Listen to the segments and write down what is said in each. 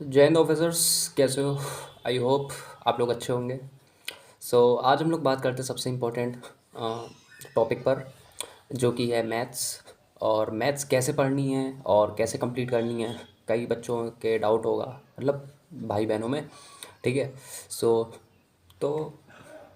जय हिंद ऑफिसर्स, कैसे हो? आई होप आप लोग अच्छे होंगे। आज हम लोग बात करते हैं सबसे इम्पोर्टेंट टॉपिक पर, जो कि है मैथ्स। और मैथ्स कैसे पढ़नी है और कैसे कंप्लीट करनी है, कई बच्चों के डाउट होगा, मतलब भाई बहनों में। ठीक है। सो तो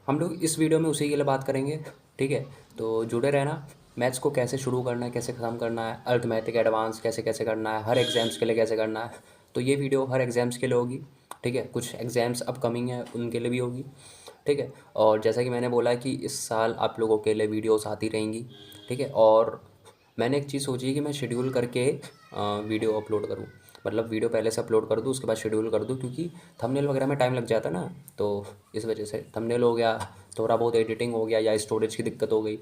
हम लोग इस वीडियो में उसी के लिए बात करेंगे। ठीक है। तो जुड़े रहना। मैथ्स को कैसे शुरू करना है, कैसे ख़त्म करना है, अर्थमेटिक एडवांस कैसे कैसे करना है, हर एग्ज़ाम्स के लिए कैसे करना है। तो ये वीडियो हर एग्ज़ाम्स के लिए होगी। ठीक है। कुछ एग्ज़ाम्स अपकमिंग है उनके लिए भी होगी। ठीक है। और जैसा कि मैंने बोला कि इस साल आप लोगों के लिए वीडियोस आती रहेंगी। ठीक है। और मैंने एक चीज़ सोची कि मैं शेड्यूल करके वीडियो अपलोड करूँ। मतलब वीडियो पहले से अपलोड कर दूँ, उसके बाद शेड्यूल कर दूँ, क्योंकि थंबनेल वगैरह में टाइम लग जाता है ना। तो इस वजह से थंबनेल हो गया, थोड़ा बहुत एडिटिंग हो गया, या स्टोरेज की दिक्कत हो गई।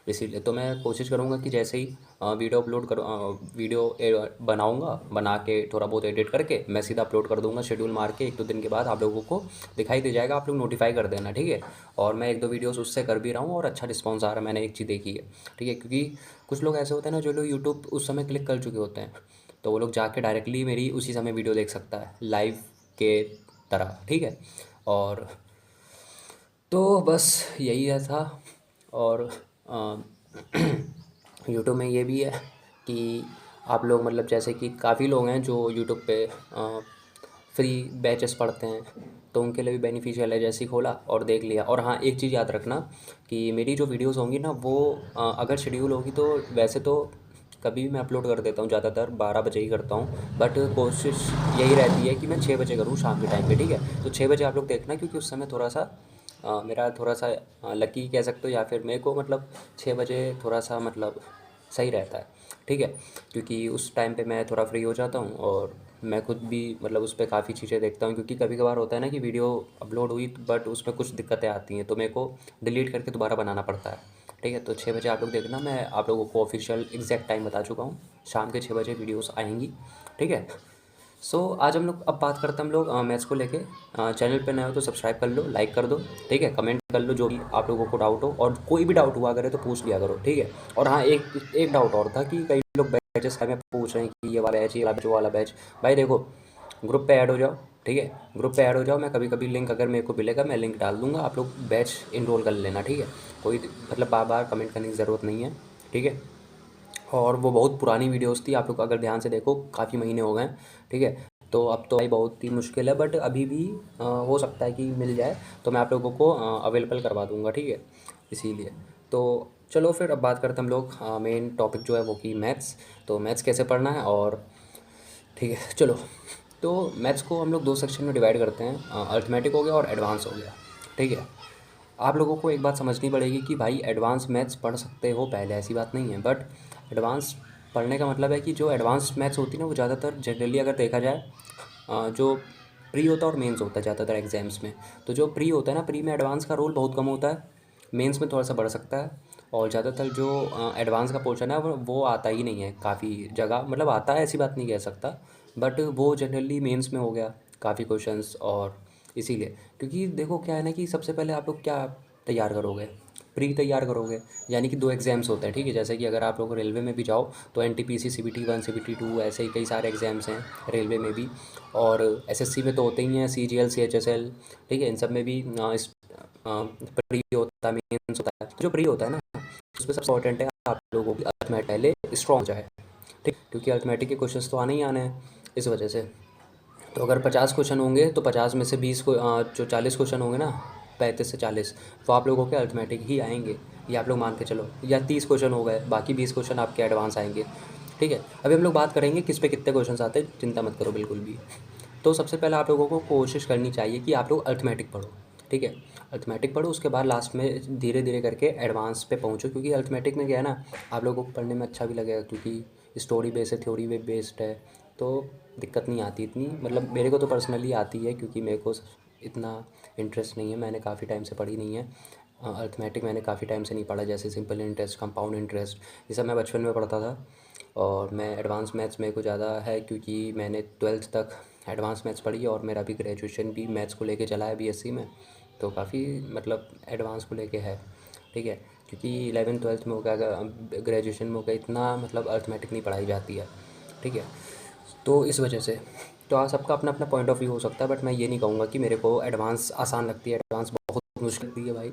इसीलिए तो मैं कोशिश करूँगा कि जैसे ही वीडियो अपलोड करूँ, बनाऊँगा, बना के थोड़ा बहुत एडिट करके मैं सीधा अपलोड कर दूँगा शेड्यूल मार के। 1-2 दिन के बाद आप लोगों को दिखाई दे जाएगा, आप लोग नोटिफाई कर देना। ठीक है। और मैं 1-2 वीडियोस उससे कर भी रहा हूँ और अच्छा रिस्पॉन्स आ रहा है, मैंने एक चीज़ देखी है। ठीक है। क्योंकि कुछ लोग ऐसे होते हैं ना, जो लोग यूट्यूब उस समय क्लिक कर चुके होते हैं, तो वो लोग जाके डायरेक्टली मेरी उसी समय वीडियो देख सकता है, लाइव के तरह। ठीक है। और तो बस यही है था। और यूट्यूब में ये भी है कि आप लोग, मतलब जैसे कि काफ़ी लोग हैं जो यूट्यूब पे फ्री बैचेस पढ़ते हैं, तो उनके लिए भी बेनिफिशियल है। जैसे ही खोला और देख लिया। और हाँ, एक चीज़ याद रखना कि मेरी जो वीडियोस होंगी ना, वो अगर शेड्यूल होगी तो वैसे तो कभी भी मैं अपलोड कर देता हूँ, ज़्यादातर 12 बजे ही करता हूँ, बट कोशिश यही रहती है कि मैं 6 बजे करूँ शाम के टाइम पे। ठीक है। तो 6 बजे आप लोग देखना, क्योंकि उस समय थोड़ा सा मेरा थोड़ा सा लकी कह सकते हो, या फिर मेरे को मतलब 6 बजे थोड़ा सा मतलब सही रहता है। ठीक है। क्योंकि उस टाइम पे मैं थोड़ा फ्री हो जाता हूँ और मैं खुद भी मतलब उस पे काफ़ी चीज़ें देखता हूँ, क्योंकि कभी कभार होता है ना कि वीडियो अपलोड हुई बट उसमें कुछ दिक्कतें आती हैं, तो मेरे को डिलीट करके दोबारा बनाना पड़ता है। ठीक है। तो 6 बजे आप लोग देखना, मैं आप लोगों को ऑफिशियल एग्जैक्ट टाइम बता चुका हूँ, शाम के 6 बजे वीडियोस आएंगी। ठीक है। आज हम लोग अब बात करते हैं हम लोग मैथ्स को लेके। चैनल पे नए हो तो सब्सक्राइब कर लो, लाइक कर दो। ठीक है। कमेंट कर लो जो भी आप लोगों को डाउट हो, और कोई भी डाउट हुआ करे तो पूछ लिया करो। ठीक है। और हाँ, एक एक डाउट और था कि कई लोग बैचेस में पूछ रहे हैं कि ये वाला बैच, ये वाला बैच, वो वाला बैच। भाई देखो, ग्रुप पे ऐड हो जाओ। ठीक है। ग्रुप पे ऐड हो जाओ। मैं कभी कभी लिंक अगर मेरे को मिलेगा मैं लिंक डाल दूंगा, आप लोग बैच इनरोल कर लेना। ठीक है। कोई मतलब बार बार कमेंट करने की ज़रूरत नहीं है। ठीक है। और वो बहुत पुरानी वीडियोस थी, आप लोग अगर ध्यान से देखो काफ़ी महीने हो गए हैं। ठीक है। तो अब तो भाई बहुत ही मुश्किल है, बट अभी भी हो सकता है कि मिल जाए, तो मैं आप लोगों को अवेलेबल करवा दूंगा। ठीक है। इसीलिए तो चलो फिर अब बात करते हैं हम लोग मेन टॉपिक जो है वो कि मैथ्स। तो मैथ्स कैसे पढ़ना है, और ठीक है चलो। तो मैथ्स को हम लोग 2 सेक्शन में डिवाइड करते हैं, अर्थमेटिक हो गया और एडवांस हो गया। ठीक है। आप लोगों को एक बात समझनी पड़ेगी कि भाई एडवांस मैथ्स पढ़ सकते हो पहले, ऐसी बात नहीं है, बट एडवांस पढ़ने का मतलब है कि जो एडवांस मैथ्स होती है ना, वो ज़्यादातर जनरली अगर देखा जाए जो प्री होता है और मेंस होता है ज़्यादातर एग्जाम्स में। तो जो प्री होता है ना, प्री में एडवांस का रोल बहुत कम होता है, मेंस में थोड़ा सा बढ़ सकता है। और ज़्यादातर जो एडवांस का पोर्शन है वो आता ही नहीं है काफ़ी जगह, मतलब आता है ऐसी बात नहीं कह सकता, बट वो जनरली मेंस में हो गया काफ़ी क्वेश्चंस। और इसीलिए, क्योंकि देखो क्या है ना कि सबसे पहले आप लोग क्या तैयार करोगे, प्री तैयार करोगे। यानी कि 2 एग्ज़ाम्स होते हैं। ठीक है। जैसे कि अगर आप लोग रेलवे में भी जाओ तो एनटीपीसी CBT 1 CBT 2 ऐसे ही कई सारे एग्ज़ाम्स हैं रेलवे में भी। और एसएससी में तो होते ही हैं, CGL CHSL। ठीक है। इन सब में भी प्री होता है, मेंस होता है। तो जो प्री होता है ना, उसमें सबसे इंपॉर्टेंट है आप लोगों की अर्थमेटिक पहले स्ट्रॉन्ग हो जाए। ठीक। क्योंकि अर्थमेटिक के क्वेश्चंस तो आने ही आने हैं, इस वजह से। तो अगर 50 क्वेश्चन होंगे तो 50 में से 20 को जो 40 क्वेश्चन होंगे ना, 35 से 40, वो आप लोगों के अर्थमेटिक ही आएंगे। ये आप लोग मान के चलो, या 30 क्वेश्चन हो गए, बाकी 20 क्वेश्चन आपके एडवांस आएंगे। ठीक है। अभी हम लोग बात करेंगे किस पे कितने क्वेश्चन आते हैं, चिंता मत करो बिल्कुल भी। तो सबसे पहले आप लोगों को कोशिश करनी चाहिए कि आप लोग अर्थमेटिक पढ़ो। ठीक है। अर्थमेटिक पढ़ो, उसके बाद लास्ट में धीरे धीरे करके एडवांस पे पहुँचो, क्योंकि अर्थमेटिक में क्या है ना, आप लोगों को पढ़ने में अच्छा भी लगेगा, क्योंकि स्टोरी बेस्ड है, थ्योरी बेस्ड है। तो दिक्कत नहीं आती इतनी, मतलब मेरे को तो पर्सनली आती है, क्योंकि मेरे को इतना इंटरेस्ट नहीं है, मैंने काफ़ी टाइम से पढ़ी नहीं है। अर्थमेटिक मैंने काफ़ी टाइम से नहीं पढ़ा, जैसे सिंपल इंटरेस्ट, कंपाउंड इंटरेस्ट, ये सब मैं बचपन में पढ़ता था। और मैं एडवांस मैथ्स मेरे को ज़्यादा है, क्योंकि मैंने 12th तक एडवांस मैथ्स पढ़ी है, और मेरा भी ग्रेजुएशन भी मैथ्स को लेके चला है BSc में। तो काफ़ी मतलब एडवांस को लेके है। ठीक है। क्योंकि 11th 12th में हो गया, ग्रेजुएशन में हो गया, इतना मतलब अर्थमेटिक नहीं पढ़ाई जाती है। ठीक है। तो इस वजह से तो आप सबका अपना अपना पॉइंट ऑफ व्यू हो सकता है, बट मैं ये नहीं कहूँगा कि मेरे को एडवांस आसान लगती है, एडवांस बहुत मुश्किल लगती है भाई,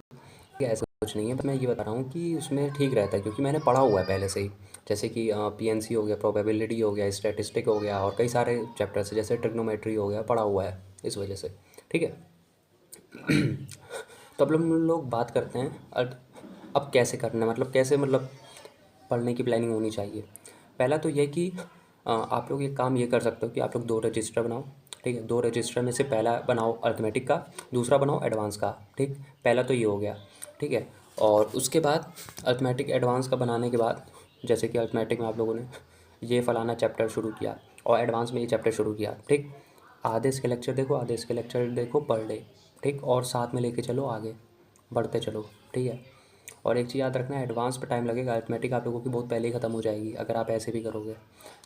कि ऐसा कुछ नहीं है। बट मैं ये बता रहा हूँ कि उसमें ठीक रहता है, क्योंकि मैंने पढ़ा हुआ है पहले से ही। जैसे कि पीएनसी हो गया, प्रोबेबिलिटी हो गया, स्टैटिस्टिक हो गया, और कई सारे चैप्टर्स है, जैसे ट्रिग्नोमेट्री हो गया, पढ़ा हुआ है इस वजह से। ठीक है। तो अब हम लोग बात करते हैं अब कैसे करना है, मतलब कैसे, मतलब पढ़ने की प्लानिंग होनी चाहिए। पहला तो ये कि आप लोग एक काम ये कर सकते हो कि आप लोग 2 रजिस्टर बनाओ। ठीक है, 2 रजिस्टर में से पहला बनाओ अर्थमेटिक का, दूसरा बनाओ एडवांस का। ठीक, पहला तो ये हो गया। ठीक है, और उसके बाद अर्थमेटिक एडवांस का बनाने के बाद, जैसे कि अर्थमेटिक में आप लोगों ने ये फलाना चैप्टर शुरू किया और एडवांस में ये चैप्टर शुरू किया। ठीक, आधे इसके लेक्चर देखो, आधे इसके लेक्चर देखो पर डे। ठीक, और साथ में लेके चलो आगे, बढ़ते चलो। ठीक है, और एक चीज़ याद रखना, एडवांस पे टाइम लगेगा, अरिथमेटिक आप लोगों की बहुत पहले ही ख़त्म हो जाएगी अगर आप ऐसे भी करोगे।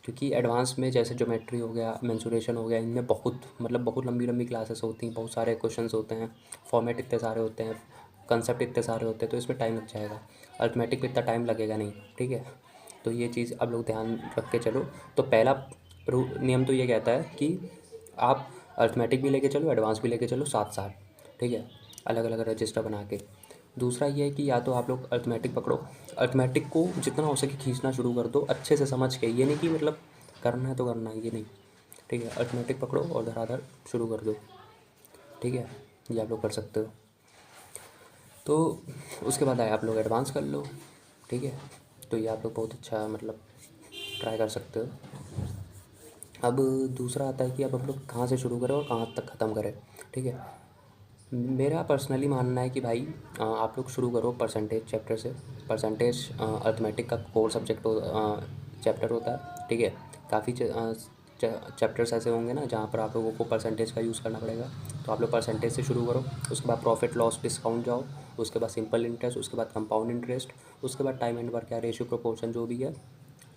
क्योंकि एडवांस में जैसे ज्योमेट्री हो गया, मेंसुरेशन हो गया, इनमें बहुत मतलब बहुत लंबी लंबी क्लासेस होती हैं, बहुत सारे क्वेश्चंस होते हैं, फॉर्मेट इतने सारे होते हैं, कंसेप्ट इतने सारे होते हैं, तो इसमें टाइम लग जाएगा। अरिथमेटिक पे इतना टाइम लगेगा नहीं। ठीक है, तो ये चीज़ आप लोग ध्यान रख के चलो। तो पहला नियम तो ये कहता है कि आप अरिथमेटिक भी लेके चलो, एडवांस भी लेके चलो साथ साथ। ठीक है, अलग अलग रजिस्टर बना के। दूसरा ये है कि या तो आप लोग अरिथमेटिक पकड़ो, अरिथमेटिक को जितना हो सके खींचना शुरू कर दो अच्छे से समझ के, ये नहीं कि मतलब करना है तो करना है, ये नहीं। ठीक है, अरिथमेटिक पकड़ो और धड़ाधड़ शुरू कर दो। ठीक है, ये आप लोग कर सकते हो। तो उसके बाद आए आप लोग एडवांस कर लो। ठीक है, तो ये आप लोग बहुत अच्छा मतलब ट्राई कर सकते हो। अब दूसरा आता है कि अब हम लोग कहाँ से शुरू करें और कहाँ तक ख़त्म करें। ठीक है, मेरा पर्सनली मानना है कि भाई आप लोग शुरू करो परसेंटेज चैप्टर से। परसेंटेज अर्थमेटिक का कोर सब्जेक्ट चैप्टर होता है। ठीक है, काफ़ी चैप्टर्स ऐसे होंगे ना जहाँ पर आप लोगों को परसेंटेज का यूज़ करना पड़ेगा, तो आप लोग परसेंटेज से शुरू करो। उसके बाद प्रॉफिट लॉस डिस्काउंट जाओ, उसके बाद सिंपल इंटरेस्ट, उसके बाद कंपाउंड इंटरेस्ट, उसके बाद टाइम एंड वर्क या रेशियो प्रोपोर्शन जो भी है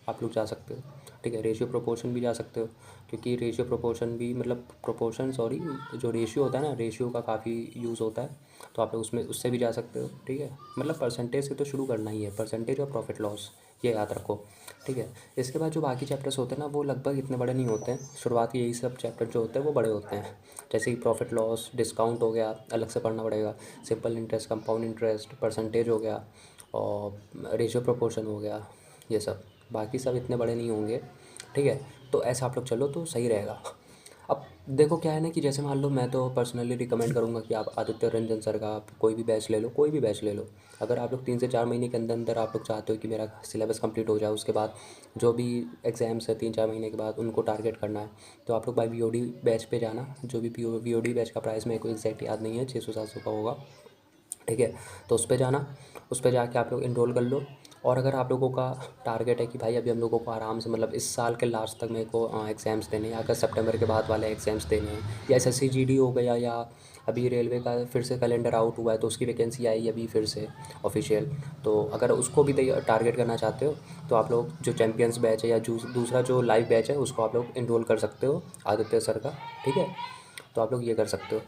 आप लोग जा सकते हो। ठीक है, रेशियो प्रोपोर्शन भी जा सकते हो, क्योंकि रेशियो प्रोपोर्शन भी मतलब प्रोपोर्शन सॉरी, जो रेशियो होता है ना, रेशियो का काफ़ी यूज़ होता है, तो आप लोग उसमें उससे भी जा सकते हो। ठीक है, मतलब परसेंटेज से तो शुरू करना ही है, परसेंटेज और प्रॉफिट लॉस, ये याद रखो। ठीक है, इसके बाद जो बाकी चैप्टर्स होते हैं ना, वो लगभग इतने बड़े नहीं होते हैं। शुरुआती यही सब चैप्टर जो होते हैं वो बड़े होते हैं, जैसे कि प्रॉफिट लॉस डिस्काउंट हो गया, अलग से पढ़ना पड़ेगा, simple interest, compound interest, percentage हो गया, और रेशियो प्रोपोर्शन हो गया, ये सब। बाकी सब इतने बड़े नहीं होंगे। ठीक है, तो ऐसा आप लोग चलो तो सही रहेगा। अब देखो क्या है ना, कि जैसे मान लो मैं तो पर्सनली रिकमेंड करूँगा कि आप आदित्य रंजन सर का आप कोई भी बैच ले लो, कोई भी बैच ले लो। अगर आप लोग 3 से 4 महीने के अंदर अंदर आप लोग चाहते हो कि मेरा सिलेबस कंप्लीट हो जाए, उसके बाद जो भी एग्ज़ाम्स है 3-4 महीने के बाद उनको टारगेट करना है, तो आप लोग भाई वीओडी बैच पे जाना। जो भी वीओडी बैच का प्राइस मेरे को एग्जैक्ट याद नहीं है, 600-700 का होगा। ठीक है, तो उस पे जाना, उस पे जाके आप लोग इनरोल कर लो। और अगर आप लोगों का टारगेट है कि भाई अभी हम लोगों को आराम से मतलब इस साल के लास्ट तक मेरे को एग्ज़ाम्स देने हैं, अगर सितंबर के बाद वाले एग्ज़ाम्स देने हैं, या एसएससी जीडी हो गया, या अभी रेलवे का फिर से कैलेंडर आउट हुआ है तो उसकी वैकेंसी आई है अभी फिर से ऑफिशियल, तो अगर उसको भी टारगेट करना चाहते हो, तो आप लोग जो चैम्पियंस बैच है या दूसरा जो लाइव बैच है उसको आप लोग इनरोल कर सकते हो आदित्य सर का। ठीक है, तो आप लोग ये कर सकते हो।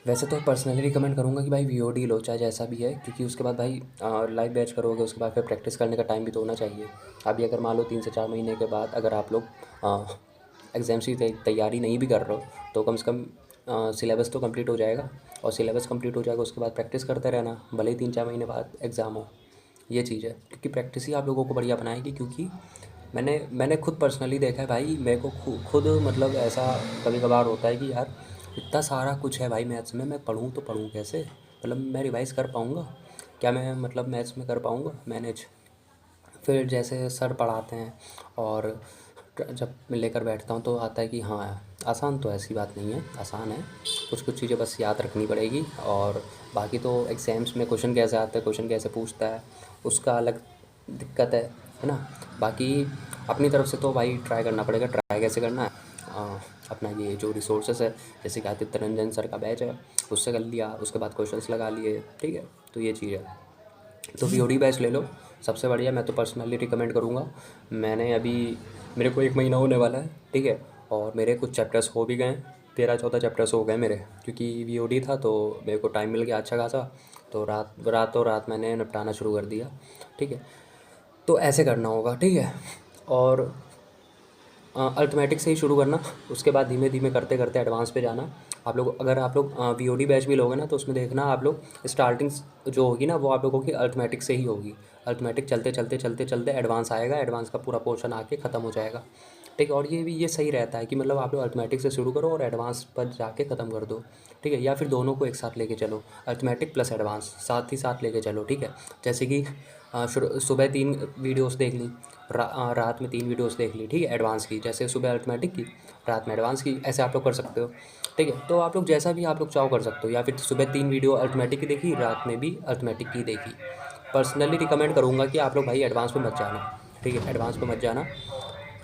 वैसे तो पर्सनली रिकमेंड करूँगा कि भाई वीओडी लो, चाहे जैसा भी है, क्योंकि उसके बाद भाई लाइव बैच करोगे, उसके बाद फिर प्रैक्टिस करने का टाइम भी तो होना चाहिए। अभी अगर मान लो 3 से 4 महीने के बाद अगर आप लोग एग्ज़ाम्स की तैयारी नहीं भी कर रहे हो, तो कम से कम सिलेबस तो कंप्लीट हो जाएगा, और सिलेबस कंप्लीट हो जाएगा उसके बाद प्रैक्टिस करते रहना, भले ही 3-4 महीने बाद एग्ज़ाम हो। ये चीज़ है, क्योंकि प्रैक्टिस ही आप लोगों को बढ़िया बनाएगी। क्योंकि मैंने खुद पर्सनली देखा है भाई, मेरे को खुद मतलब ऐसा कभी कभार होता है कि यार इतना सारा कुछ है भाई मैथ्स में, मैं पढ़ूँ तो पढ़ूँ कैसे, मतलब मैं रिवाइज़ कर पाऊँगा क्या, मैं मतलब मैथ्स में कर पाऊँगा मैनेज। फिर जैसे सर पढ़ाते हैं और जब मैं लेकर बैठता हूँ तो आता है कि हाँ आसान तो ऐसी बात नहीं है, आसान है, कुछ कुछ चीज़ें बस याद रखनी पड़ेगी। और बाकी तो एग्ज़ाम्स में क्वेश्चन कैसे आते हैं, क्वेश्चन कैसे पूछता है, उसका अलग दिक्कत है ना। बाकी अपनी तरफ से तो भाई ट्राई करना पड़ेगा। ट्राई कैसे करना है, अपना ये जो रिसोर्सेज है, जैसे कि आदित्य रंजन सर का बैच है उससे कर लिया, उसके बाद क्वेश्चंस लगा लिए। ठीक है, तो ये चीज़ है। तो वीओडी बैच ले लो, सबसे बढ़िया। मैं तो पर्सनली रिकमेंड करूँगा। मैंने अभी मेरे को 1 महीना होने वाला है। ठीक है, और मेरे कुछ चैप्टर्स हो भी गए हैं, 13-14 चैप्टर्स हो गए मेरे, क्योंकि वीओडी था तो मेरे को टाइम मिल गया अच्छा खासा, तो रातों रात मैंने निपटाना शुरू कर दिया। ठीक है, तो ऐसे करना होगा। ठीक है, और अर्थमेटिक से ही शुरू करना, उसके बाद धीमे धीमे करते करते एडवांस पे जाना। आप लोग अगर आप लोग वीओडी बैच भी लोगे ना, तो उसमें देखना आप लोग स्टार्टिंग जो होगी ना, वो आप लोगों की अर्थमेटिक से ही होगी। अर्थमेटिक चलते चलते चलते चलते एडवांस आएगा, एडवांस का पूरा पोर्शन आके ख़त्म हो जाएगा। ठीक है, और ये भी ये सही रहता है कि मतलब आप लोग अर्थमेटिक से शुरू करो और एडवांस पर जाके ख़त्म कर दो। ठीक है, या फिर दोनों को एक साथ लेके चलो, अर्थमेटिक प्लस एडवांस साथ ही साथ लेके चलो। ठीक है, जैसे कि सुबह 3 वीडियोस देख ली, रात में 3 वीडियोस देख ली। ठीक है, एडवांस की, जैसे सुबह अर्थमेटिक की, रात में एडवांस की, ऐसे आप लोग कर सकते हो। ठीक है, तो आप लोग जैसा भी आप लोग चाहो कर सकते हो, या फिर सुबह 3 वीडियो अर्थमेटिक की देखी, रात में भी अर्थमेटिक की देखी। पर्सनली रिकमेंड करूँगा कि आप लोग भाई एडवांस पे मत जाना। ठीक है, एडवांस पे मत जाना,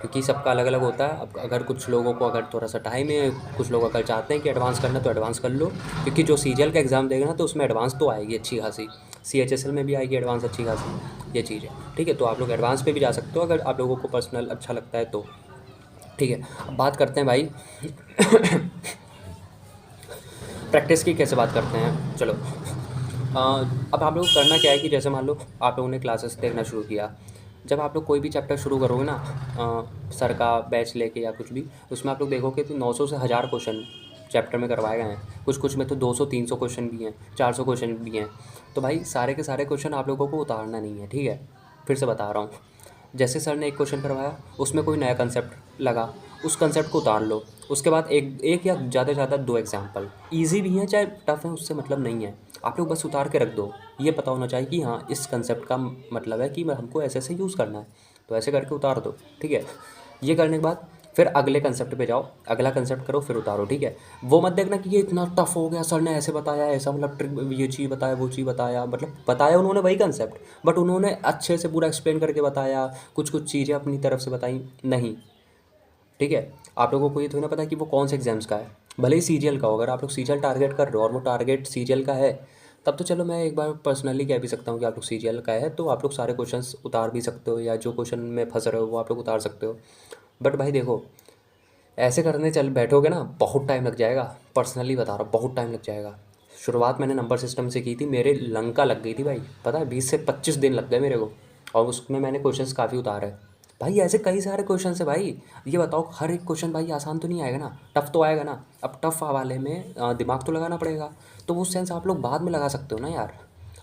क्योंकि सबका अलग अलग होता है। अब अगर कुछ लोगों को अगर थोड़ा सा टाइम है, कुछ लोग अगर चाहते हैं कि एडवांस करना, तो एडवांस कर लो, क्योंकि जो सीजीएल का एग्ज़ाम देगा ना, तो उसमें एडवांस तो आएगी अच्छी खासी, सीएचएसएल में भी आएगी एडवांस अच्छी खासी, ये चीज़ है। ठीक है, तो आप लोग एडवांस पे भी जा सकते हो अगर आप लोगों को पर्सनल अच्छा लगता है तो। ठीक है, अब बात करते हैं भाई प्रैक्टिस की कैसे बात करते हैं। चलो, अब आप लोग करना क्या है कि जैसे मान लो आप लोगों ने क्लासेस देखना शुरू किया, जब आप लोग कोई भी चैप्टर शुरू करोगे ना, सर का बैच लेके या कुछ भी, उसमें आप लोग देखोगे तो 900 से 1000 क्वेश्चन चैप्टर में करवाए गए हैं। कुछ कुछ में तो 200-300 क्वेश्चन भी हैं, 400 क्वेश्चन भी हैं। तो भाई सारे के सारे क्वेश्चन आप लोगों को उतारना नहीं है। ठीक है, फिर से बता रहा हूँ, जैसे सर ने एक क्वेश्चन करवाया, उसमें कोई नया कंसेप्ट लगा, उस कंसेप्ट को उतार लो। उसके बाद एक एक या ज़्यादा से ज़्यादा 2 एग्जाम्पल, ईजी भी हैं चाहे टफ है, उससे मतलब नहीं है, आप लोग बस उतार के रख दो। ये पता होना चाहिए कि हाँ, इस कंसेप्ट का मतलब है कि हमको ऐसे ऐसे यूज़ करना है, तो ऐसे करके उतार दो। ठीक है, ये करने के बाद फिर अगले कंसेप्ट पे जाओ, अगला कंसेप्ट करो, फिर उतारो। ठीक है, वो मत देखना कि ये इतना टफ हो गया, सर ने ऐसे बताया, ऐसा मतलब ट्रिक, ये चीज़ बताया, वो चीज़ बताया, मतलब बताया उन्होंने वही कंसेप्ट, बट उन्होंने अच्छे से पूरा एक्सप्लेन करके बताया, कुछ कुछ चीज़ें अपनी तरफ से बताई नहीं। ठीक है, आप लोगों को ये थोड़ी ना पता कि वो कौन से एग्जाम्स का है, भले ही सीजीएल का हो। अगर आप लोग सीजीएल टारगेट कर रहे हो और वो टारगेट सीजीएल का है, तब तो चलो मैं एक बार पर्सनली कह भी सकता हूँ कि आप लोग सीजीएल का है, तो आप लोग सारे क्वेश्चंस उतार भी सकते हो, या जो क्वेश्चन में फंस रहे हो वो आप लोग उतार सकते हो। बट भाई देखो, ऐसे करने चल बैठोगे ना, बहुत टाइम लग जाएगा, पर्सनली बता रहा हूँ, बहुत टाइम लग जाएगा। शुरुआत मैंने नंबर सिस्टम से की थी, मेरे लंका लग गई थी भाई, पता है 20 से 25 दिन लग गए मेरे को, और उसमें मैंने क्वेश्चंस काफ़ी उतारे भाई। ऐसे कई सारे क्वेश्चन है भाई, ये बताओ हर एक क्वेश्चन भाई आसान तो नहीं आएगा ना, टफ तो आएगा ना। अब टफ वाले में दिमाग तो लगाना पड़ेगा, तो वो सेंस आप लोग बाद में लगा सकते हो ना यार।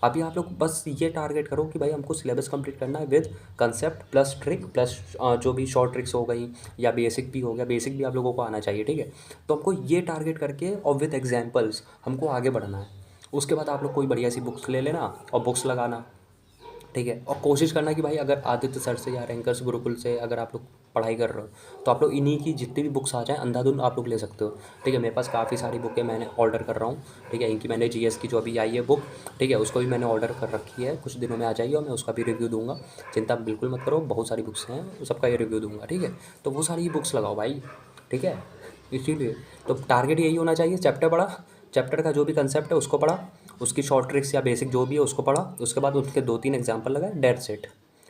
अभी आप लोग बस ये टारगेट करो कि भाई हमको सिलेबस कंप्लीट करना है with concept plus trick plus जो भी शॉर्ट ट्रिक्स हो गई, या बेसिक भी हो गया, बेसिक भी आप लोगों को आना चाहिए। ठीक है, तो हमको ये टारगेट करके और विद एग्जांपल्स हमको आगे बढ़ना है। उसके बाद आप लोग कोई बढ़िया सी बुक्स ले लेना और बुक्स लगाना। ठीक है, और कोशिश करना कि भाई अगर आदित्य सर से या रैंकर्स गुरुकुल से अगर आप लोग पढ़ाई कर रहे हो, तो आप लोग इन्हीं की जितनी भी बुक्स आ जाएँ अंधाधुंध आप लोग ले सकते हो। ठीक है, मेरे पास काफ़ी सारी बुकें मैंने ऑर्डर कर रहा हूँ। ठीक है, इनकी मैंने जीएस की जो अभी आई है बुक, ठीक है, उसको भी मैंने ऑर्डर कर रखी है, कुछ दिनों में आ जाइए और मैं उसका भी रिव्यू दूंगा। चिंता बिल्कुल मत करो, बहुत सारी बुक्स हैं, सबका ये रिव्यू दूंगा। ठीक है, तो वो सारी बुक्स लगाओ भाई। ठीक है, इसीलिए तो टारगेट यही होना चाहिए, चैप्टर पढ़ा, चैप्टर का जो भी कंसेप्ट है उसको पढ़ा, उसकी शॉर्ट ट्रिक्स या बेसिक जो भी है उसको पढ़ा, उसके बाद उसके 2-3 एग्जाम्पल लगाए, डेट सेट।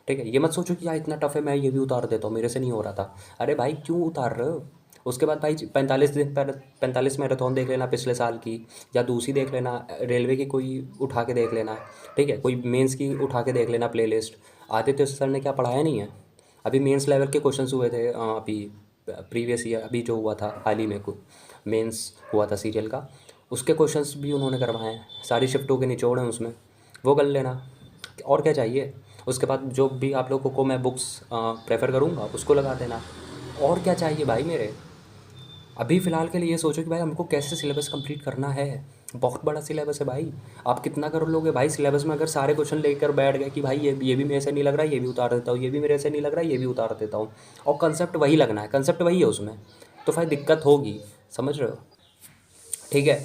ठीक है, ये मत सोचो कि यार इतना टफ है मैं ये भी उतार देता हूँ, मेरे से नहीं हो रहा था। अरे भाई क्यों उतार रहे हो। उसके बाद भाई 45 दिन पर 45 मैराथन देख लेना पिछले साल की, या दूसरी देख लेना, रेलवे की कोई उठा के देख लेना। ठीक है, कोई मेंस की उठा के देख लेना प्लेलिस्ट। आदित्य सर ने क्या पढ़ाया नहीं है, अभी मेंस लेवल के क्वेश्चंस हुए थे अभी प्रीवियस ईयर, अभी जो हुआ था हाल ही में कुछ मेंस हुआ था सीरियल का, उसके क्वेश्चंस भी उन्होंने करवाए हैं, सारी शिफ्टों के निचोड़ हैं उसमें, वो कर लेना। और क्या चाहिए। उसके बाद जो भी आप लोगों को मैं बुक्स प्रेफर करूँगा उसको लगा देना। और क्या चाहिए भाई मेरे। अभी फ़िलहाल के लिए ये सोचो कि भाई हमको कैसे सिलेबस कंप्लीट करना है। बहुत बड़ा सिलेबस है भाई, आप कितना कर लोगे भाई सिलेबस में। अगर सारे क्वेश्चन लेकर बैठ गए कि भाई ये भी मेरे से नहीं लग रहा, ये भी उतार देता हूँ, ये भी मेरे से नहीं लग रहा, ये भी उतार देता हूँ, और कंसेप्ट वही लगना है, कंसेप्ट वही है उसमें, तो भाई दिक्कत होगी, समझ रहे हो। ठीक है,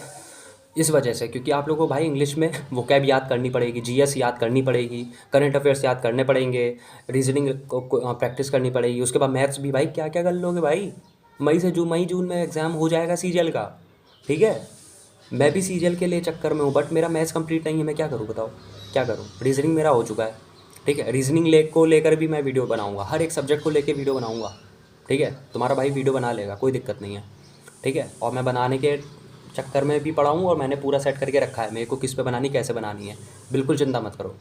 इस वजह से, क्योंकि आप लोगों को भाई इंग्लिश में वोकैब याद करनी पड़ेगी, जीएस याद करनी पड़ेगी, करंट अफेयर्स याद करने पड़ेंगे, रीजनिंग को प्रैक्टिस करनी पड़ेगी। उसके बाद मैथ्स भी भाई क्या क्या कर लोगे भाई। मई जून में एग्ज़ाम हो जाएगा सीजीएल का। ठीक है, मैं भी सीजीएल के लिए चक्कर में हूँ, बट मेरा मैथ्स कंप्लीट नहीं है, मैं क्या करूँ बताओ, क्या करूँ। रीजनिंग मेरा हो चुका है। ठीक है, रीजनिंग को लेकर भी मैं वीडियो बनाऊँगा, हर एक सब्जेक्ट को लेकर वीडियो बनाऊँगा। ठीक है, तुम्हारा भाई वीडियो बना लेगा, कोई दिक्कत नहीं है। ठीक है, और मैं बनाने के चक्कर में भी पड़ा हूँ, और मैंने पूरा सेट करके रखा है मेरे को किस पे बनानी, कैसे बनानी है, बिल्कुल चिंता मत करो।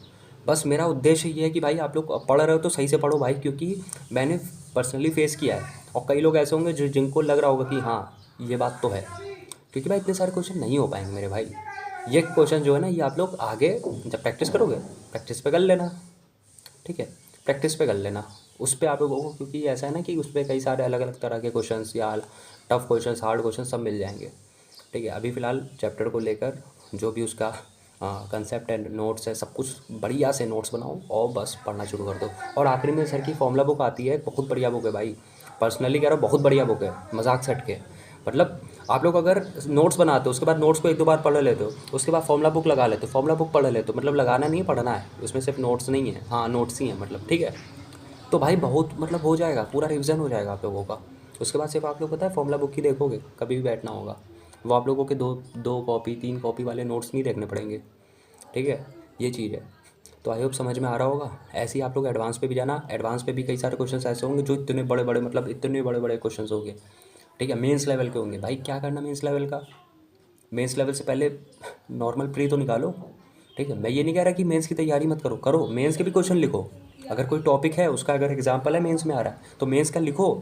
बस मेरा उद्देश्य ये है कि भाई आप लोग पढ़ रहे हो तो सही से पढ़ो भाई, क्योंकि मैंने पर्सनली फेस किया है। और कई लोग ऐसे होंगे जो जिनको लग रहा होगा कि हाँ ये बात तो है, क्योंकि भाई इतने सारे क्वेश्चन नहीं हो पाएंगे मेरे भाई। ये क्वेश्चन जो है ना, ये आप लोग आगे जब प्रैक्टिस करोगे, प्रैक्टिस पे कर लेना, ठीक है, प्रैक्टिस पे कर लेना उस पर आप लोगों को, क्योंकि ऐसा है ना कि उस पर कई सारे अलग अलग तरह के क्वेश्चंस या टफ क्वेश्चंस, हार्ड क्वेश्चन सब मिल जाएंगे, ठीक है। अभी फ़िलहाल चैप्टर को लेकर जो भी उसका कंसेप्ट एंड नोट्स है, सब कुछ बढ़िया से नोट्स बनाओ और बस पढ़ना शुरू कर दो। और आखिरी में सर की फॉर्मूला बुक आती है, बहुत बढ़िया बुक है भाई, पर्सनली कह रहा हूँ, बहुत बढ़िया बुक है, मजाक से हट के। मतलब आप लोग अगर नोट्स बनाते हो, उसके बाद नोट्स को एक दो बार पढ़ लेते हो, उसके बाद फॉर्मूला बुक लगा लेते हो, फॉर्मूला बुक पढ़ लेते हो, मतलब लगाना नहीं है, पढ़ना है, उसमें सिर्फ नोट्स नहीं है, हाँ नोट्स ही हैं मतलब, ठीक है। तो भाई बहुत मतलब हो जाएगा, पूरा रिवीजन हो जाएगा आप लोगों का। उसके बाद सिर्फ आप लोग पता है फॉर्मूला बुक ही देखोगे, कभी भी बैठना होगा, वो आप लोगों के दो दो कॉपी 3 कॉपी वाले नोट्स नहीं देखने पड़ेंगे, ठीक है, ये चीज़ है। तो आई होप समझ में आ रहा होगा। ऐसे ही आप लोग एडवांस पे भी जाना, एडवांस पे भी कई सारे क्वेश्चंस ऐसे होंगे जो इतने बड़े बड़े, मतलब इतने बड़े बड़े क्वेश्चंस होंगे, ठीक है, मेंस लेवल के होंगे। भाई क्या करना मेंस लेवल का, मेंस लेवल से पहले नॉर्मल प्री तो निकालो, ठीक है। मैं ये नहीं कह रहा कि मेंस की तैयारी मत करो, करो मेंस के भी क्वेश्चन लिखो। अगर कोई टॉपिक है उसका अगर एग्जाम्पल है मेंस में आ रहा है तो मेंस का लिखो।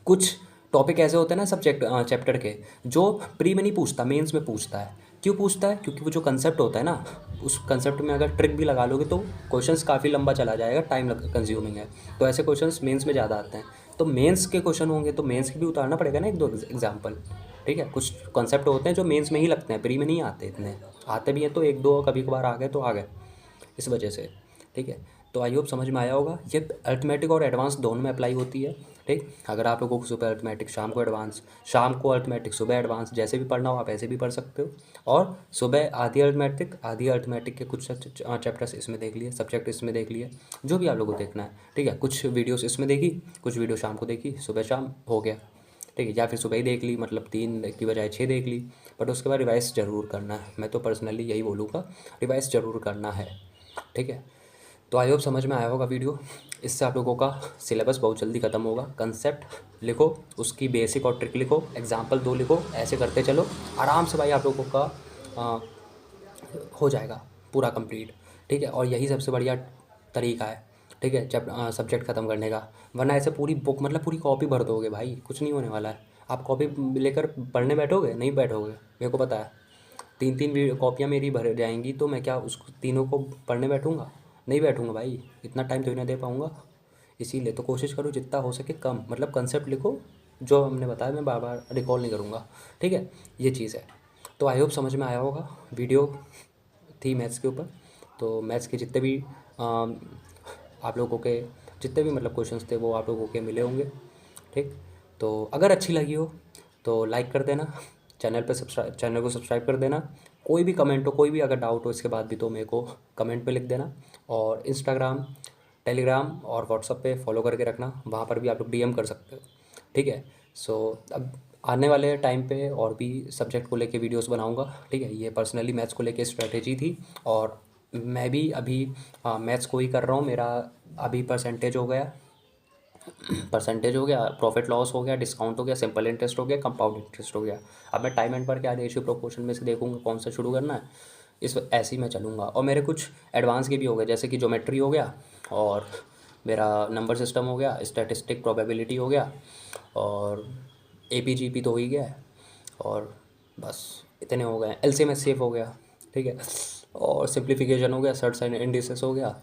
कुछ टॉपिक ऐसे होते हैं ना सब्जेक्ट चैप्टर के, जो प्री में नहीं पूछता, मेंस में पूछता है। क्यों पूछता है? क्योंकि वो जो कंसेप्ट होता है ना, उस कंसेप्ट में अगर ट्रिक भी लगा लोगे तो क्वेश्चंस काफ़ी लंबा चला जाएगा, टाइम कंज्यूमिंग है। तो ऐसे क्वेश्चंस मेंस में ज़्यादा आते हैं। तो मेंस के क्वेश्चन होंगे तो मेंस के भी उतारना पड़ेगा ना एक दो एग्जाम्पल, ठीक है। कुछ कॉन्सेप्ट होते हैं जो मेंस में ही लगते हैं, प्री में नहीं आते, इतने आते भी हैं तो एक दो कभी कभार आ गए तो आ गए, इस वजह से, ठीक है। तो आई होप समझ में आया होगा। ये अरिथमेटिक और एडवांस दोनों में अप्लाई होती है, ठीक। अगर आप लोगों को सुबह अरिथमेटिक, शाम को एडवांस, शाम को अरिथमेटिक, सुबह एडवांस, जैसे भी पढ़ना हो आप ऐसे भी पढ़ सकते हो। और सुबह आधी अरिथमेटिक, आधी अरिथमेटिक के कुछ चैप्टर्स इसमें देख लिए, सब्जेक्ट इसमें देख लिए, जो भी आप लोगों को देखना है, ठीक है। कुछ वीडियोस इसमें देखी, कुछ वीडियो शाम को देखी, सुबह शाम हो गया, ठीक है। या फिर सुबह ही देख ली, मतलब 3 की बजाय 6 देख ली, बट उसके बाद रिवाइज ज़रूर करना है। मैं तो पर्सनली यही बोलूँगा, रिवाइज ज़रूर करना है, ठीक है। तो आई होप समझ में आया होगा वीडियो। इससे आप लोगों का सिलेबस बहुत जल्दी ख़त्म होगा। कंसेप्ट लिखो, उसकी बेसिक और ट्रिक लिखो, एग्जाम्पल 2 लिखो, ऐसे करते चलो, आराम से भाई आप लोगों का आ, हो जाएगा पूरा कंप्लीट, ठीक है। और यही सबसे बढ़िया तरीका है, ठीक है, जब सब्जेक्ट ख़त्म करने का। वरना ऐसे पूरी बुक, मतलब पूरी कॉपी भर दोगे भाई, कुछ नहीं होने वाला है। आप कॉपी लेकर पढ़ने बैठोगे, नहीं बैठोगे, मेरे को पता है। 3 कॉपियाँ मेरी भर जाएंगी तो मैं क्या उसको तीनों को पढ़ने बैठूँगा? नहीं बैठूँगा भाई, इतना टाइम तो नहीं दे पाऊँगा। इसीलिए तो कोशिश करो जितना हो सके कम, मतलब कंसेप्ट लिखो, जो हमने बताया मैं बार बार रिकॉल नहीं करूँगा, ठीक है, ये चीज़ है। तो आई होप समझ में आया होगा। वीडियो थी मैथ्स के ऊपर, तो मैथ्स के जितने भी आप लोगों के जितने भी मतलब क्वेश्चंस थे वो आप लोगों के मिले होंगे, ठीक। तो अगर अच्छी लगी हो तो लाइक कर देना, चैनल को सब्सक्राइब कर देना। कोई भी कमेंट हो, कोई भी अगर डाउट हो इसके बाद भी, तो मेरे को कमेंट पे लिख देना। और इंस्टाग्राम, टेलीग्राम और व्हाट्सअप पे फॉलो करके रखना, वहाँ पर भी आप लोग डीएम कर सकते हो, ठीक है। सो अब आने वाले टाइम पे और भी सब्जेक्ट को लेके वीडियोस बनाऊंगा, ठीक है। ये पर्सनली मैथ्स को लेके स्ट्रेटेजी थी, और मैं भी अभी मैथ्स को ही कर रहा हूँ। मेरा अभी परसेंटेज हो गया, प्रॉफिट लॉस हो गया, डिस्काउंट हो गया, सिंपल इंटरेस्ट हो गया, कंपाउंड इंटरेस्ट हो गया। अब मैं टाइम एंड पर क्या रेशियो प्रोपोर्शन में से देखूंगा कौन सा शुरू करना है, इस ऐसे ही मैं चलूँगा। और मेरे कुछ एडवांस के भी हो गए, जैसे कि ज्योमेट्री हो गया, और मेरा नंबर सिस्टम हो गया, स्टैटिस्टिक प्रोबेबिलिटी हो गया, और एपीजीपी तो हो ही गया है, और बस इतने हो गए। एलसीएम एचसीएफ हो गया, ठीक है, और सिंप्लीफिकेशन हो गया, सर्ट्स एंड इंडिसेस हो गया।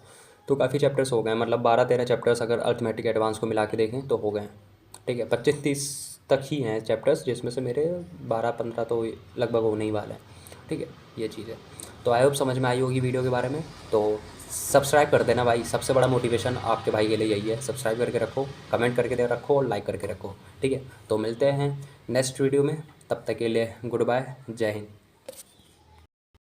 तो काफ़ी चैप्टर्स हो गए, मतलब 12-13 चैप्टर्स अगर अर्थमेटिक एडवांस को मिला के देखें तो हो गए, ठीक है। 25-30 तक ही हैं चैप्टर्स, जिसमें से मेरे 12-15 तो लगभग होने ही वाले हैं, ठीक है, ये चीज़ है। तो आई होप समझ में आई होगी वीडियो के बारे में। तो सब्सक्राइब कर देना भाई, सबसे बड़ा मोटिवेशन आपके भाई के लिए यही है, सब्सक्राइब करके रखो, कमेंट करके दे रखो और लाइक करके रखो, ठीक है। तो मिलते हैं नेक्स्ट वीडियो में, तब तक के लिए गुड बाय, जय हिंद।